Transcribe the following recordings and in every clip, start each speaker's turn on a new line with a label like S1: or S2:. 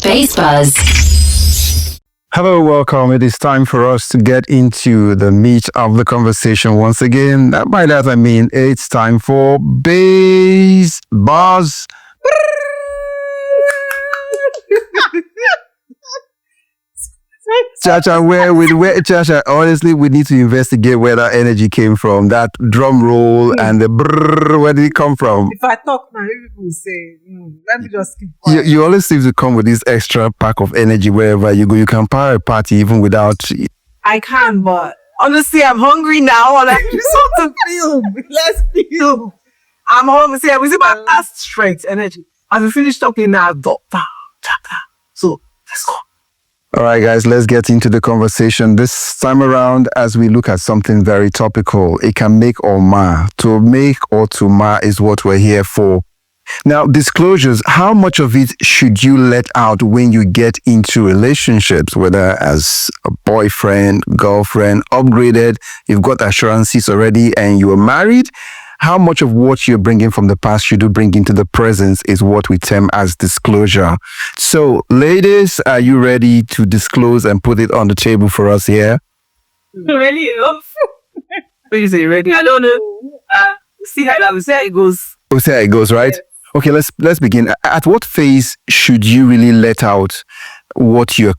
S1: Space Buzz.
S2: Hello, welcome. It is time for us to get into the meat of the conversation once again. By that I mean it's time for Space Buzz. Chacha, Chacha, honestly, we need to investigate where that energy came from. That drum roll and the brrr, where did it come from?
S3: If I talk now, people will say, let me just keep quiet.
S2: You always seem to come with this extra pack of energy wherever you go. You can power a party even without...
S3: I can, but honestly, I'm hungry now. And I just want to feel. Let's feel. I'm hungry. See, I was in my last strength energy. I've finished talking now. So, let's go.
S2: All right, guys, let's get into the conversation. This time around, as we look at something very topical, it can make or mar. To make or to mar is what we're here for. Now, disclosures, how much of it should you let out when you get into relationships, whether as a boyfriend, girlfriend, upgraded, you've got assurances already, and you are married? How much of what you're bringing from the past should you bring into the present is what we term as disclosure. So, ladies, are you ready to disclose and put it on the table for us here?
S3: Ready enough? When you say ready, I don't know. See how it goes.
S2: We'll see how it goes, right?
S3: Yes.
S2: Okay, let's begin. At what phase should you really let out what your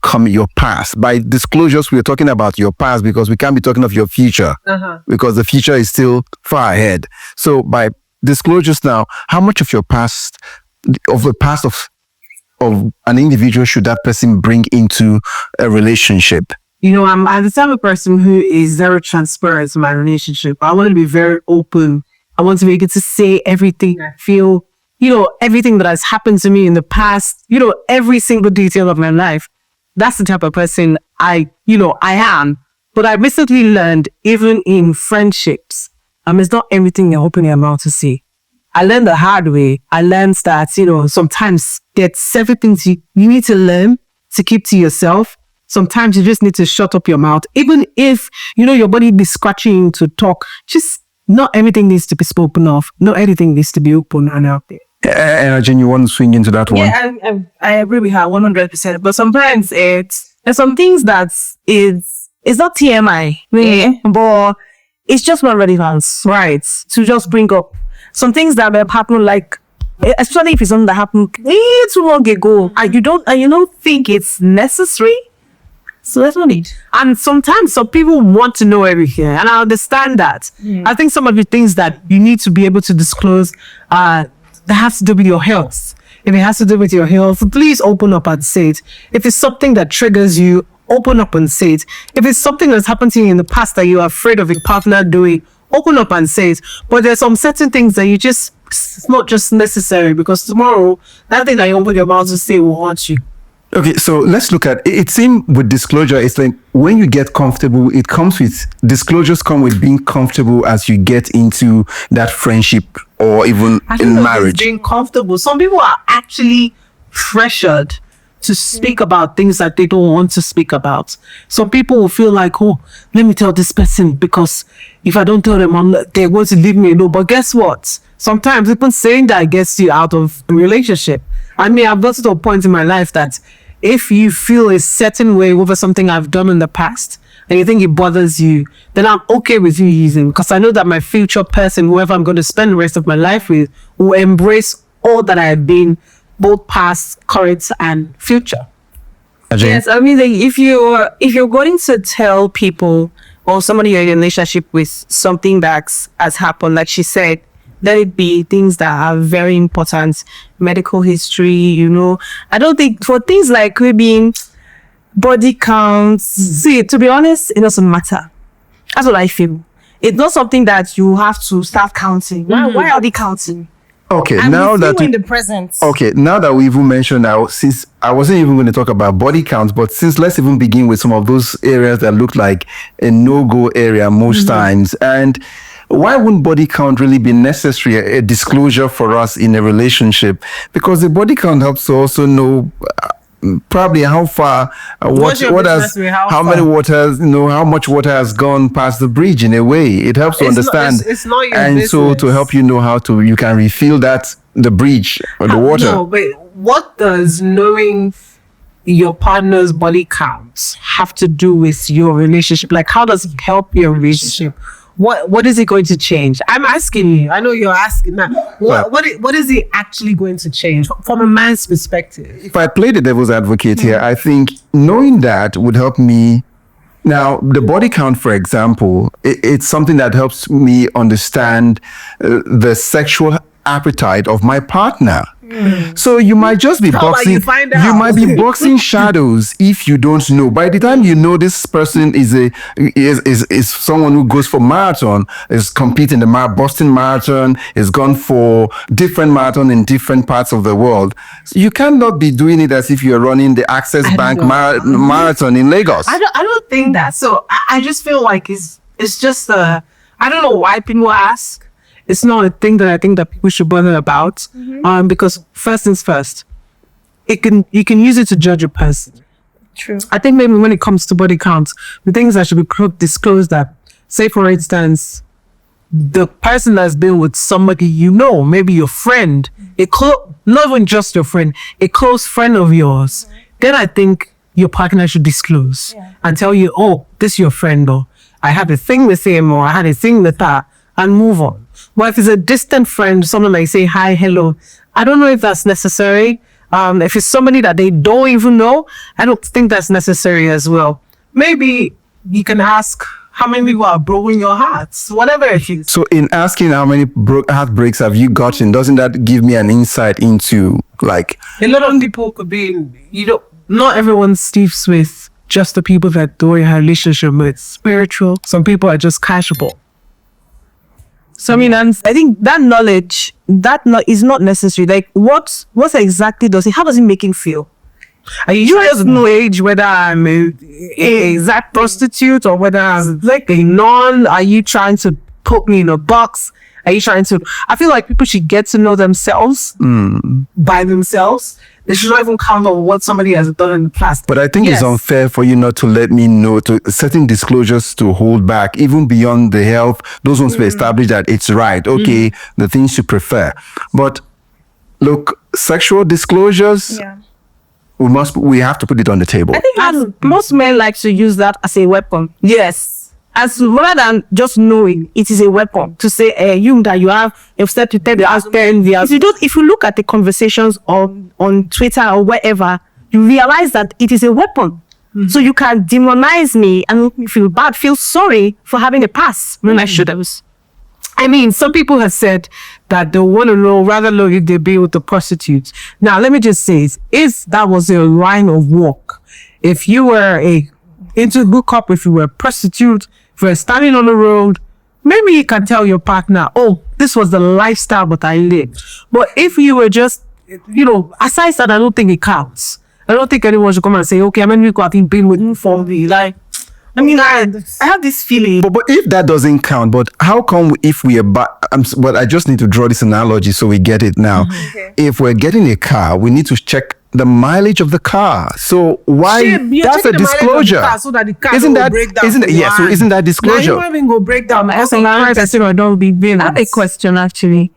S2: past? By disclosures, we're talking about your past because we can't be talking of your future because the future is still far ahead. So by disclosures now, how much of your past, of the past of an individual should that person bring into a relationship?
S3: You know, I'm the type of person who is very transparent in my relationship. I want to be very open. I want to be able to say everything I feel. You know, everything that has happened to me in the past, you know, every single detail of my life. That's the type of person I am. But I recently learned, even in friendships, it's not everything you're opening your mouth to say. I learned the hard way. I learned that, sometimes there's several things you need to learn to keep to yourself. Sometimes you just need to shut up your mouth. Even if, your body be scratching to talk, just not everything needs to be spoken of. Not everything needs to be open and out there.
S2: Jen, you want to swing into that one?
S3: Yeah, I agree with her 100%. But sometimes there's some things that it's not TMI, but it's just not relevant, right? To just bring up some things that have happened, like especially if it's something that happened way too long ago, and you don't think it's necessary. So that's not it. And sometimes some people want to know everything, and I understand that. I think some of the things that you need to be able to disclose that has to do with your health. If it has to do with your health, please open up and say it. If it's something that triggers you, open up and say it. If it's something that's happened to you in the past that you're afraid of your partner doing, open up and say it. But there's some certain things that it's not just necessary, because tomorrow, that thing that you open your mouth to say will haunt you.
S2: Okay, so let's look at it. It seems with disclosure, it's like when you get comfortable, disclosures come with being comfortable as you get into that friendship or even in marriage.
S3: Being comfortable. Some people are actually pressured to speak about things that they don't want to speak about. Some people will feel like, let me tell this person, because if I don't tell them, they're going to leave me alone. But guess what? Sometimes even saying that gets you out of a relationship. I mean, I've gotten to a point in my life that if you feel a certain way over something I've done in the past and you think it bothers you, then I'm okay with you using, because I know that my future person, whoever I'm going to spend the rest of my life with, will embrace all that I have been, both past, current, and future.
S2: Ajay?
S4: Yes, I mean, like, if you're going to tell people or somebody you're in a relationship with something that has happened, like she said, let it be things that are very important, medical history, I don't think for things like maybe body counts, see, to be honest, it doesn't matter. That's what I feel. It's not something that you have to start counting. Why are they counting?
S2: Okay,
S4: And
S2: now that
S4: in the present.
S2: Okay, now that we even mentioned now, since I wasn't even going to talk about body counts, but since let's even begin with some of those areas that look like a no-go area most times. And why wouldn't body count really be necessary, a disclosure for us in a relationship? Because the body count helps to also know probably how far, how much water has gone past the bridge in a way. It helps to understand.
S3: It's not your
S2: and
S3: business.
S2: so to help you know you can refill the bridge or the water.
S3: No, but what does knowing
S4: your partner's body counts have to do with your relationship? Like, how does it help your relationship? What is it going to change? I'm asking you. I know you're asking that. What is it actually going to change from a man's perspective?
S2: If I play the devil's advocate here, I think knowing that would help me. Now, the body count, for example, it's something that helps me understand the sexual appetite of my partner. So you might just be boxing. You might be boxing shadows if you don't know. By the time you know this person is someone who goes for marathon, is competing the Boston Marathon, is gone for different marathon in different parts of the world. So you cannot be doing it as if you're running the Access Bank marathon in Lagos.
S4: I don't think that. So I just feel like it's just I don't know why people ask. It's not a thing that I think that people should bother about. Because first things first, you can use it to judge a person.
S3: True.
S4: I think maybe when it comes to body counts, the things that should be disclosed that, say for instance, the person that's been with somebody maybe your friend, not even just your friend, a close friend of yours, then I think your partner should disclose and tell you, oh, this is your friend, or I had a thing with him, or I had a thing with her, and move on. But if it's a distant friend, someone like say hi, hello, I don't know if that's necessary. If it's somebody that they don't even know, I don't think that's necessary as well. Maybe you can ask how many people are broken your hearts, whatever it is.
S2: So in asking how many heartbreaks have you gotten, doesn't that give me an insight into like...
S4: A lot of people could be, not everyone sleeps with just the people that they're in a relationship with. Spiritual. Some people are just casual. So I mean, I think that knowledge is not necessary. Like, what exactly how does it make him feel? Are you just no age whether I'm a exact prostitute or whether I'm like a nun? Are you trying to put me in a box? Are you trying to? I feel like people should get to know themselves by themselves. They should not even count on what somebody has done in the past.
S2: But I think it's unfair for you not to let me know, to certain disclosures to hold back, even beyond the health. Those ones we established that it's right. Okay, the things you prefer. But look, sexual disclosures, we have to put it on the table.
S3: I think most men like to use that as a weapon. Yes. As rather than just knowing it is a weapon to say, you have instead to tell the husband. If you look at the conversations on Twitter or wherever, you realize that it is a weapon. So you can demonize me and make me feel bad, feel sorry for having a past when I should have.
S4: I mean, some people have said that they want to rather know if they be with the prostitutes. Now, let me just say, if that was a line of work, if you were into hook up, if you were a prostitute, if you were standing on the road, maybe you can tell your partner, oh, this was the lifestyle that I lived. But if you were just, aside that, I don't think it counts. I don't think anyone should come and say, okay, I mean, I think been with you for me. Like, I mean, I have this feeling.
S2: But if that doesn't count, but how come if we are, but I just need to draw this analogy so we get it now. Okay. If we're getting a car, we need to check the mileage of the car. So why? That's a disclosure.
S4: So that the car
S2: isn't that
S4: break down?
S2: So isn't that disclosure?
S4: Now, you go break down.
S3: I have a question actually.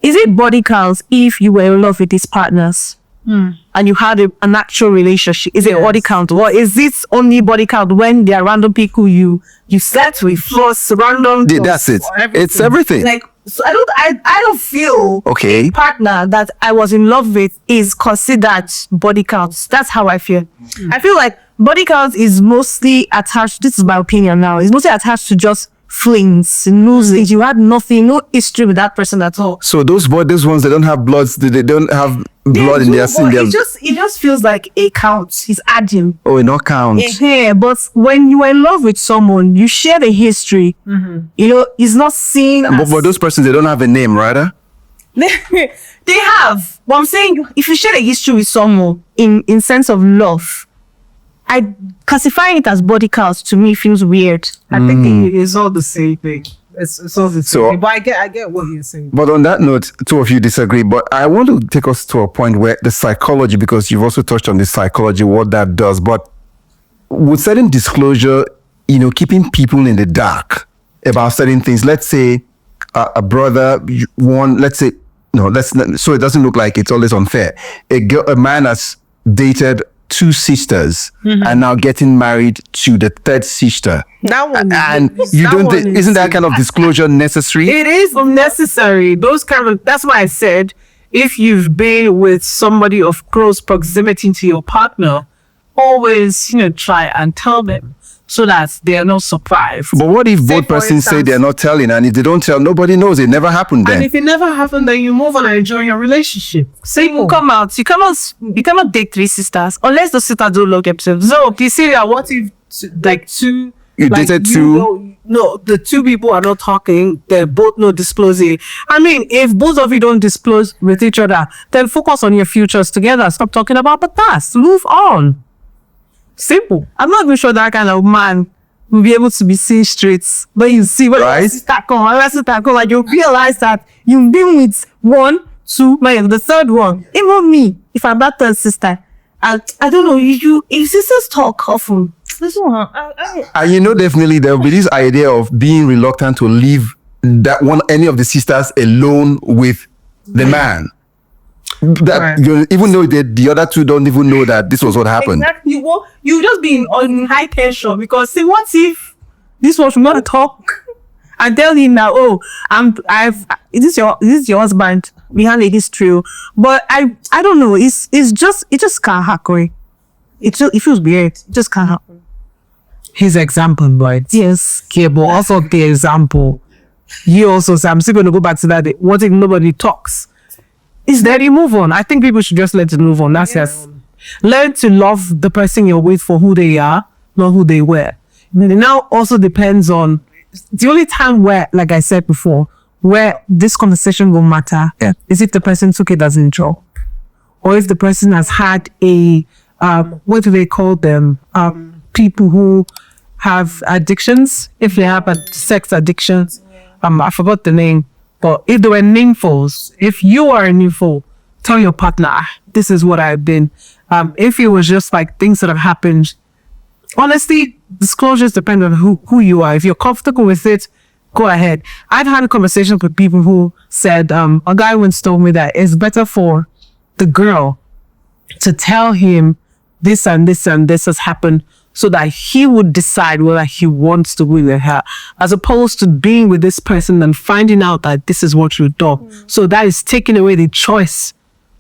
S3: Is it body counts if you were in love with these partners and you had an actual relationship? Is it body count, or is this only body count when they are random people you slept with? Plus random.
S2: That's it. It's everything.
S3: Like, so I don't feel a partner that I was in love with is considered body counts. That's how I feel. I feel like body counts is mostly attached. This is my opinion now. It's mostly attached to just flings, losing. You had no history with that person at all.
S2: So those ones, they don't have bloods. They don't have blood in their skin.
S3: It just feels like a count. He's adding.
S2: Oh, it not count.
S3: Yeah, but when you are in love with someone, you share the history. It's not seen.
S2: But for those persons, they don't have a name, right?
S3: They have. But I'm saying, if you share a history with someone in sense of love, classifying it as body counts to me feels weird.
S4: I think it's all the same thing. It's all the same thing. But I get what you're saying.
S2: But on that note, two of you disagree. But I want to take us to a point where the psychology, because you've also touched on the psychology, what that does. But with certain disclosure, keeping people in the dark about certain things. Let's say a brother, so it doesn't look like it's always unfair. A man has dated two sisters and now getting married to the third sister.
S4: That one.
S2: And you don't think, isn't that kind of disclosure necessary?
S4: It is necessary. That's why I said, if you've been with somebody of close proximity to your partner, always, try and tell them so that they are not surprised.
S2: But what if both persons say they're not telling, and if they don't tell, nobody knows? It never happened then.
S4: And if it never happened, then you move on and enjoy your relationship.
S3: Say you cannot date three sisters unless the sisters don't love themselves. So
S4: You see that what if two
S2: You dated two?
S4: No, the two people are not talking. They're both not disclosing. I mean, if both of you don't disclose with each other, then focus on your futures together. Stop talking about the past. Move on. Simple.
S3: I'm not even sure that kind of man will be able to be seen straight. But you see, when
S2: Right.
S3: your sister come, and you realize that you've been with one, two, like the third one. Even me, if I'm that third sister, I don't know, if sisters talk often, this one,
S2: And definitely there will be this idea of being reluctant to leave any of the sisters alone with the man. That even though the other two don't even know that this was what happened.
S3: exactly. Well, you just be on high tension because see, what if this one should not talk and tell him now, is this your husband behind ladies trio? But I don't know. It just can't happen. It feels weird. It just can't happen.
S4: His example, but
S3: Yes.
S4: yeah, but also the example. You also say, I'm still going to go back to that. What if nobody talks? Is that you move on? I think people should just let it move on. That's just learn to love the person you're with for who they are, not who they were. It now also depends on the only time where, like I said before, where this conversation will matter is if the person took it as a job, or if the person has had a what do they call them? People who have addictions. If they have sex addictions, I forgot the name. But if there were nympho's, if you are a nympho, tell your partner, this is what I've been. If it was just like things that have happened, honestly, disclosures depend on who you are. If you're comfortable with it, go ahead. I've had conversations with people who said, a guy once told me that it's better for the girl to tell him this and this and this has happened so that he would decide whether he wants to be with her, as opposed to being with this person and finding out that this is what you've done. So that is taking away the choice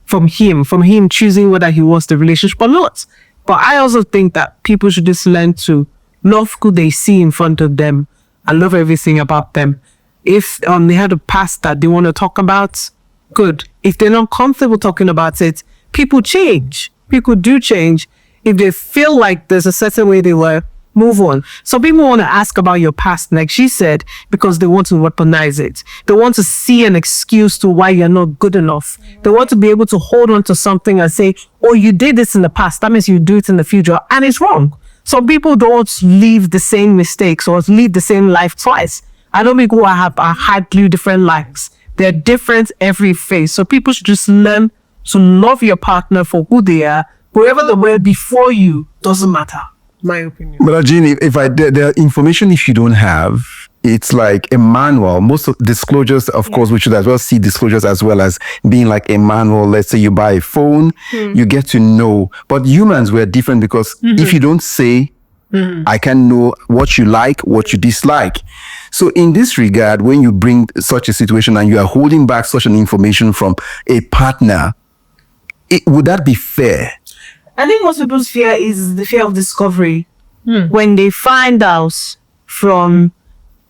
S4: from him choosing whether he wants the relationship or not. But I also think that people should just learn to love who they see in front of them and love everything about them. If they had a past that they want to talk about, good. If they're not comfortable talking about it, people change. People do change. If they feel like there's a certain way they were, move on. Some people want to ask about your past, like she said, because they want to weaponize it. They want to see an excuse to why you're not good enough. They want to be able to hold on to something and say, oh, you did this in the past. That means you do it in the future. And it's wrong. Some people don't leave the same mistakes or lead the same life twice. I know people who have hardly different lives. They're different every phase. So people should just learn to love your partner for who they are. Whoever they were before you doesn't matter. My opinion.
S2: But Jean, the information if you don't have, it's like a manual. Most of disclosures, of course, we should as well see disclosures as well as being like a manual. Let's say you buy a phone, you get to know. But humans were different because if you don't say, I can know what you like, what you dislike. So in this regard, when you bring such a situation and you are holding back such an information from a partner, would that be fair?
S3: I think most people's fear is the fear of discovery. When they find out from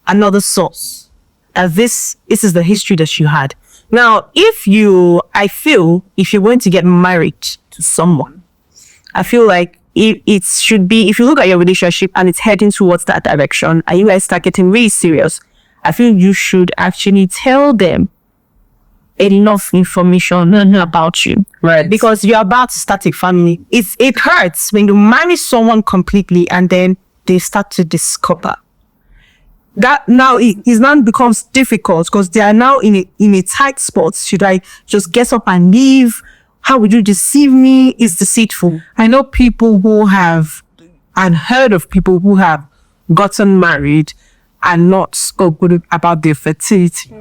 S3: another source that this is the history that you had. Now, if you're going to get married to someone, I feel like it should be, if you look at your relationship and it's heading towards that direction and you guys start getting really serious, I feel you should actually tell them enough information about you.
S4: Right.
S3: Because you're about to start a family. It hurts when you marry someone completely and then they start to discover. That now it now becomes difficult because they are now in a tight spot. Should I just get up and leave? How would you deceive me? It's deceitful.
S4: I know people who have, and heard of people who have gotten married and not spoken about their fertility.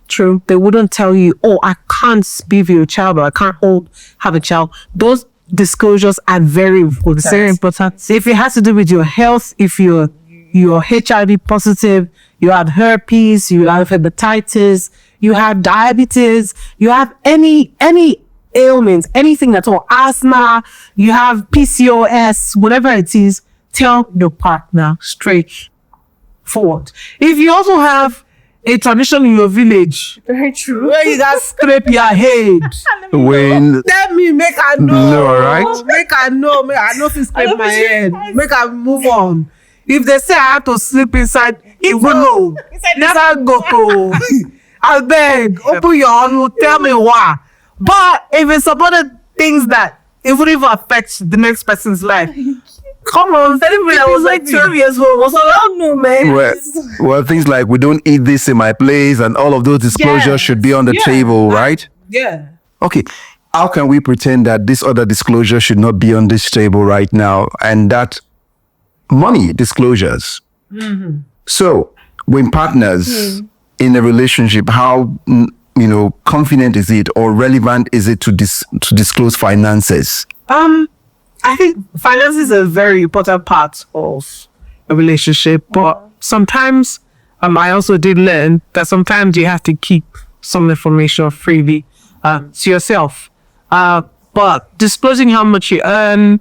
S4: True. They wouldn't tell you, oh, I can't be with your child, or I can't have a child. Those disclosures are very important.
S3: Very important.
S4: So if it has to do with your health, if you're HIV positive, you had herpes, you have hepatitis, you have diabetes, you have any ailments, anything at all, asthma, you have PCOS, whatever it is, tell your partner straight forward. If you also have a tradition in your village,
S3: Very true.
S4: where you guys scrape your head,
S2: When
S4: tell me, make I know.
S2: No, right?
S4: Make I know if you scrape my head. Make I move on. If they say I have to sleep inside, even know. Never go to. I beg, open your own, tell me why. But if it's about the things that it would even affect the next person's life, come on, tell me I was like 12 years old. Was around no man.
S2: well, things like we don't eat this in my place and all of those disclosures
S4: Yes.
S2: should be on the
S4: Yeah.
S2: table, right?
S4: Yeah.
S2: Okay. How can we pretend that this other disclosure should not be on this table right now and that money disclosures? So when partners in a relationship, how confident is it or relevant is it to disclose finances?
S4: I think finance is a very important part of a relationship, but sometimes I also did learn that sometimes you have to keep some information freely to yourself. But disclosing how much you earn,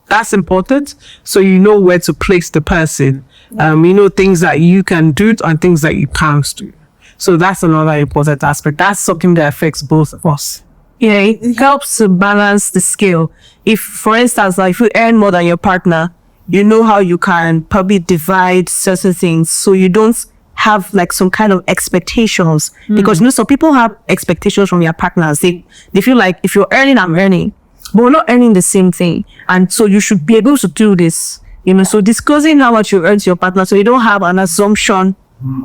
S4: that's important. So you know where to place the person. You know things that you can do and things that you can't do. So that's another important aspect. That's something that affects both of us.
S3: Yeah, it helps to balance the scale. If, for instance, like if you earn more than your partner, you know how you can probably divide certain things so you don't have like some kind of expectations. Because some people have expectations from their partners. They feel like if you're earning, I'm earning, but we're not earning the same thing. And so you should be able to do this. So disclosing how much you earn to your partner so you don't have an assumption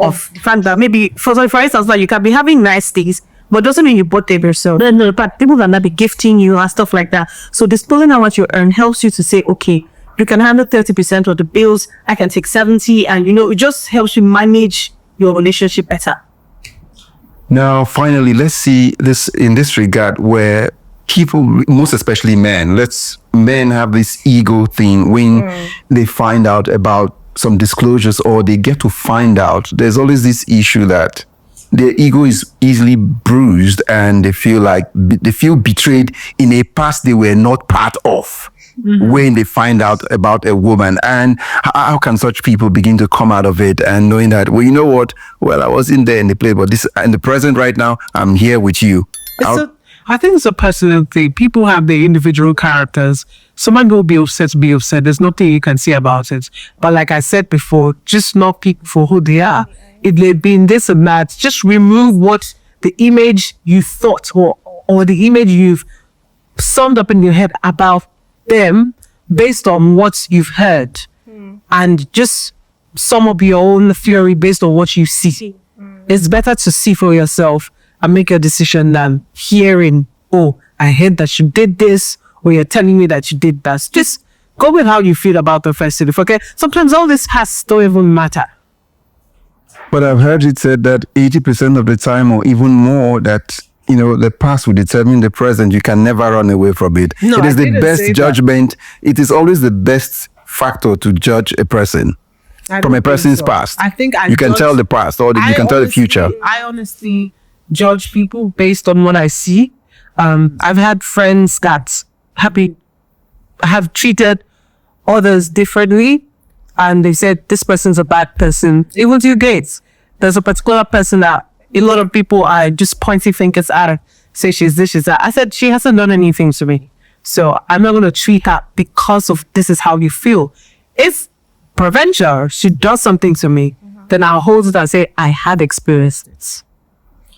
S3: of the fact that maybe, for instance, like you can be having nice things, but doesn't mean you bought them yourself. No, but people can not be gifting you and stuff like that. So disclosing how much you earn helps you to say, okay, you can handle 30% of the bills, I can take 70%, and it just helps you manage your relationship better.
S2: Now, finally, let's see this in this regard where people, most especially men have this ego thing when they find out about some disclosures or they get to find out. There's always this issue that their ego is easily bruised and they feel betrayed in a past they were not part of when they find out about a woman. And how can such people begin to come out of it and knowing that, well, you know what? Well, I wasn't there in the play, but this in the present right now, I'm here with you.
S4: I think it's a personal thing. People have their individual characters. Someone will be upset. There's nothing you can say about it. But like I said before, just not people for who they are. If they've been this and that, just remove what the image you thought or the image you've summed up in your head about them based on what you've heard. And just sum up your own theory based on what you see. It's better to see for yourself and make a decision than hearing, oh, I heard that you did this, or you're telling me that you did that. Just go with how you feel about the first city. Okay? Sometimes all this don't even matter.
S2: But I've heard it said that 80% of the time or even more that, the past will determine the present. You can never run away from it.
S4: No,
S2: it is
S4: I
S2: the
S4: didn't
S2: best
S4: say that.
S2: judgment. It is always the best factor to judge a person from a person's past.
S4: I think
S2: you can tell the past or you can tell the future.
S4: I honestly judge people based on what I see. I've had friends that have treated others differently, and they said this person's a bad person. Even to Gates, there's a particular person that a lot of people are just pointing fingers at her, say she's this, she's that. I said she hasn't done anything to me, so I'm not going to treat her because of this is how you feel. If peradventure she does something to me, then I'll hold it and say I had experienced it.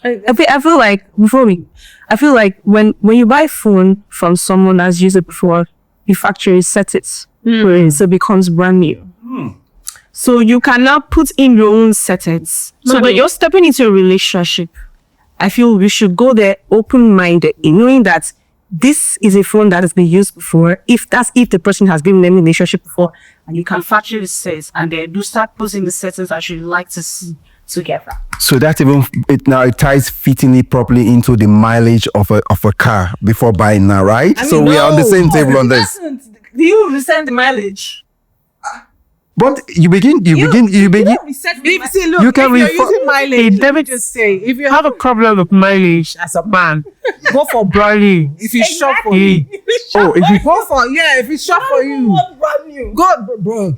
S3: I feel like when you buy phone from someone that's used it before, you factory set it so it becomes brand new. So you cannot put in your own settings. So when you're stepping into a relationship, I feel we should go there open-minded, knowing that this is a phone that has been used before. If the person has been in a relationship before, and you can factory the settings and then you start putting the settings that you like to see. together.
S2: So that even it ties fittingly properly into the mileage of a car before buying now, right? So we are on the same table on this.
S3: Do you resent the mileage?
S2: But you begin.
S3: If, see, look,
S2: You can
S3: if you're
S2: refer-
S3: using mileage, let me just say, if you have a problem with mileage as a man, go for brownie. If it's short for you.
S2: If you
S3: Go for, if it's short for you. Go, bro.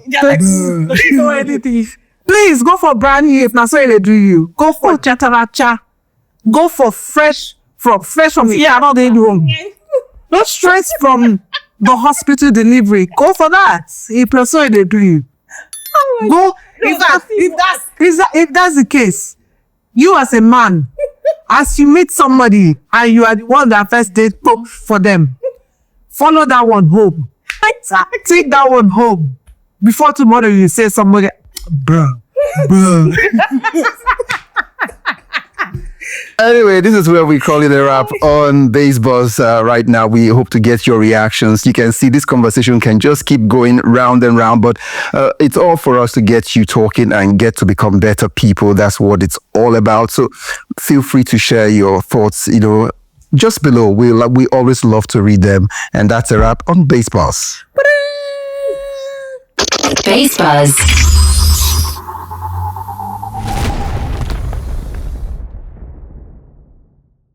S3: Go anything. Please go for brand new if that's what they do you. Go for chataracha. Go for fresh from the not the room. Not stress from the hospital delivery. Go for that. If that's what they do you. Go if that's the case, you as a man, as you meet somebody and you are the one that first date for them, follow that one home. Take that one home. Before tomorrow you say somebody, bro.
S2: Anyway, this is where we call it a wrap on Base Buzz. Right now, we hope to get your reactions. You can see this conversation can just keep going round and round, but it's all for us to get you talking and get to become better people. That's what it's all about. So feel free to share your thoughts, just below. We always love to read them. And that's a wrap on Base Buzz.
S1: Base Buzz.